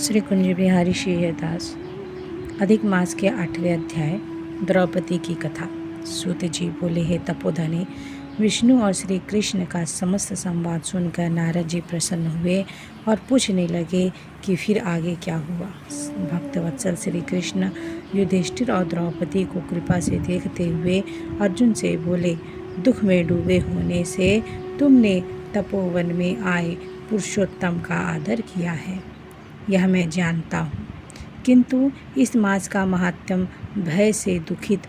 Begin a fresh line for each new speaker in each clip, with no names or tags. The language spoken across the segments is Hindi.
श्री कुंज बिहारी श्रीहरदास। अधिक मास के 8वें अध्याय द्रौपदी की कथा। सूत जी बोले, हे तपोधने, विष्णु और श्री कृष्ण का समस्त संवाद सुनकर नारद जी प्रसन्न हुए और पूछने लगे कि फिर आगे क्या हुआ। भक्तवत्सल श्री कृष्ण युधिष्ठिर और द्रौपदी को कृपा से देखते हुए अर्जुन से बोले, दुख में डूबे होने से तुमने तपोवन में आए पुरुषोत्तम का आदर किया है, यह मैं जानता हूँ, किंतु इस मास का महात्म भय से दुखित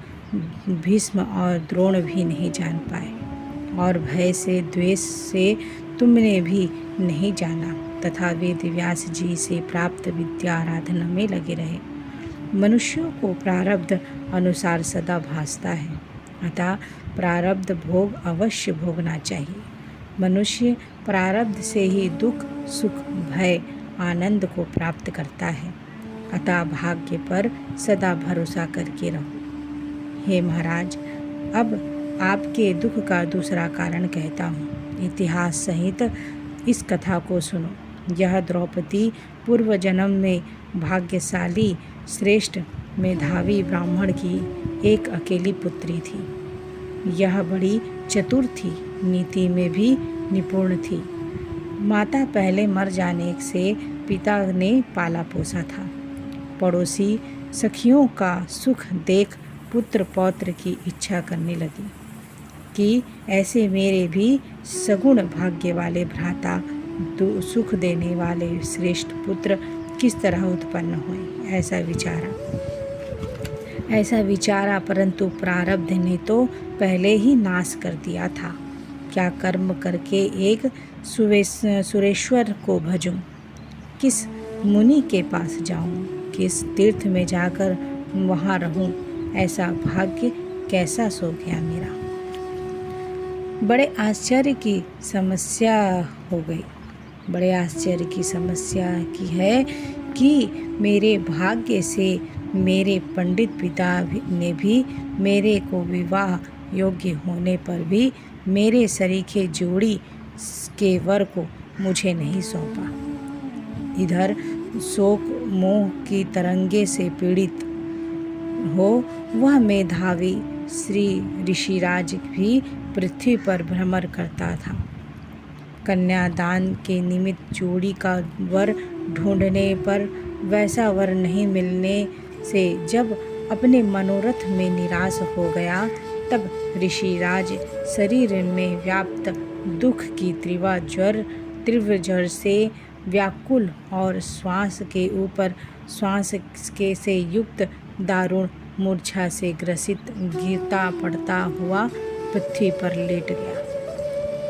भीष्म और द्रोण भी नहीं जान पाए, और भय से द्वेष से तुमने भी नहीं जाना, तथा वेद व्यास जी से प्राप्त विद्या आराधना में लगे रहे। मनुष्यों को प्रारब्ध अनुसार सदा भासता है, अतः प्रारब्ध भोग अवश्य भोगना चाहिए। मनुष्य प्रारब्ध से ही दुख सुख भय आनंद को प्राप्त करता है, अतः भाग्य पर सदा भरोसा करके रहो। हे महाराज, अब आपके दुख का दूसरा कारण कहता हूँ। इतिहास सहित इस कथा को सुनो। यह द्रौपदी पूर्व जन्म में भाग्यशाली श्रेष्ठ मेधावी ब्राह्मण की एक अकेली पुत्री थी। यह बड़ी चतुर थी, नीति में भी निपुण थी। माता पहले मर जाने से पिता ने पाला पोसा था। पड़ोसी सखियों का सुख देख पुत्र पौत्र की इच्छा करने लगी कि ऐसे मेरे भी सगुण भाग्य वाले भ्राता सुख देने वाले श्रेष्ठ पुत्र किस तरह उत्पन्न हुए। ऐसा विचारा, परंतु प्रारब्ध ने तो पहले ही नाश कर दिया था। क्या कर्म करके एक सुरेश्वर को भजूं, किस मुनि के पास जाऊं, किस तीर्थ में जाकर वहाँ रहूं, ऐसा भाग्य कैसा सो गया मेरा। बड़े आश्चर्य की समस्या हो गई। बड़े आश्चर्य की समस्या की है कि मेरे भाग्य से मेरे पंडित पिता ने भी मेरे को विवाह योग्य होने पर भी मेरे सरीखे जोड़ी के वर को मुझे नहीं सौंपा। इधर शोक मोह की तरंगे से पीड़ित हो वह मेधावी श्री ऋषिराज भी पृथ्वी पर भ्रमण करता था। कन्यादान के निमित्त जोड़ी का वर ढूंढने पर वैसा वर नहीं मिलने से जब अपने मनोरथ में निराश हो गया, तब ऋषिराज शरीर में व्याप्त दुख की तीव्र ज्वर से व्याकुल और श्वास के ऊपर श्वास के से युक्त दारुण मूर्छा से ग्रसित गिरता पड़ता हुआ पृथ्वी पर लेट गया।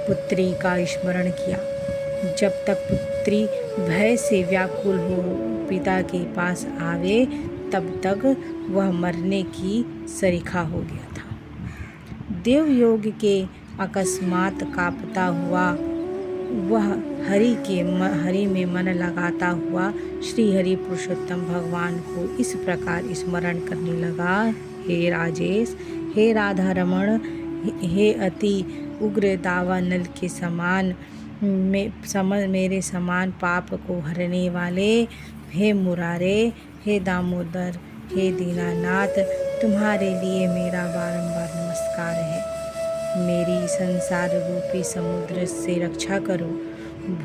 पुत्री का स्मरण किया। जब तक पुत्री भय से व्याकुल हो पिता के पास आवे, तब तक वह मरने की सरीखा हो गया था। देवयोग के अकस्मात कांपता हुआ वह हरि में मन लगाता हुआ श्री हरि पुरुषोत्तम भगवान को इस प्रकार स्मरण करने लगा। हे राजेश, हे राधा रमण, हे अति उग्र दावानल के समान मेरे समान पाप को हरने वाले, हे मुरारे, हे दामोदर, हे दीनानाथ, तुम्हारे लिए मेरा बारंबार नमस्कार है। मेरी संसार रूपी समुद्र से रक्षा करो।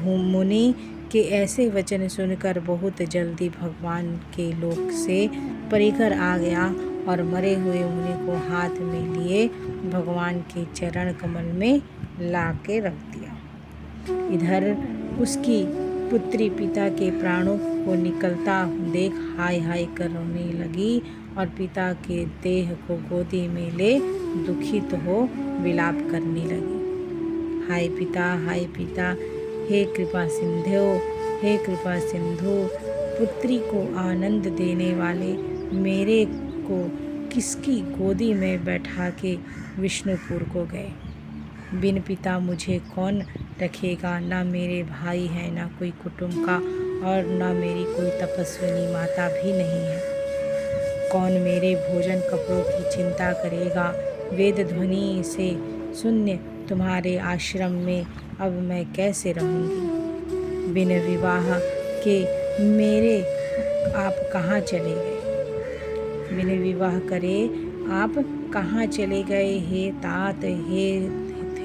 मुनि के ऐसे वचन सुनकर बहुत जल्दी भगवान के लोक से परिकर आ गया और मरे हुए मुनि को हाथ में लिए भगवान के चरण कमल में ला के रख दिया। इधर उसकी पुत्री पिता के प्राणों को निकलता देख हाय हाय कर रोने लगी और पिता के देह को गोदी में ले दुखित हो विलाप करने लगी। हाय पिता, हे कृपा सिंधु, हे कृपा सिंधु, पुत्री को आनंद देने वाले मेरे को किसकी गोदी में बैठा के विष्णुपुर को गए। बिन पिता मुझे कौन रखेगा। ना मेरे भाई है, ना कोई कुटुंब का, और ना मेरी कोई तपस्विनी माता भी नहीं है। कौन मेरे भोजन कपड़ों की चिंता करेगा। वेद ध्वनि से शून्य तुम्हारे आश्रम में अब मैं कैसे रहूँगी। बिन विवाह के मेरे आप कहाँ चले गए? बिन विवाह करे आप कहाँ चले गए? हे तात,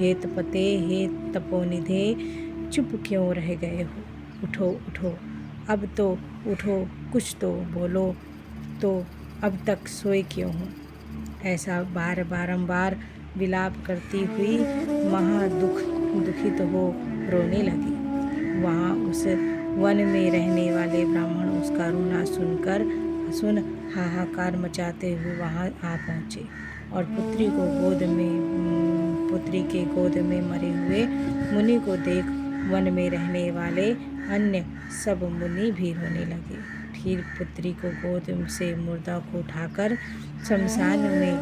हे तपते, हे तपोनिधे, चुप क्यों रह गए हो? उठो उठो, अब तो उठो, कुछ तो बोलो, तो अब तक सोए क्यों हो? ऐसा बारंबार विलाप करती हुई दुखित हो रोने लगी। वहाँ उस वन में रहने वाले ब्राह्मण उसका रोना सुन हाहाकार मचाते हुए वहाँ आ पहुँचे और पुत्री के गोद में मरे हुए मुनि को देख वन में रहने वाले अन्य सब मुनि भी रोने लगे। फिर पुत्री को गोद से मुर्दा को उठाकर शमशान में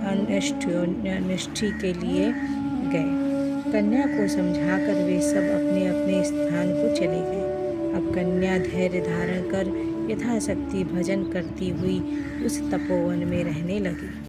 अंत्येष्टि के लिए गए। कन्या को समझाकर वे सब अपने अपने स्थान को चले गए। अब कन्या धैर्य धारण कर यथाशक्ति भजन करती हुई उस तपोवन में रहने लगी।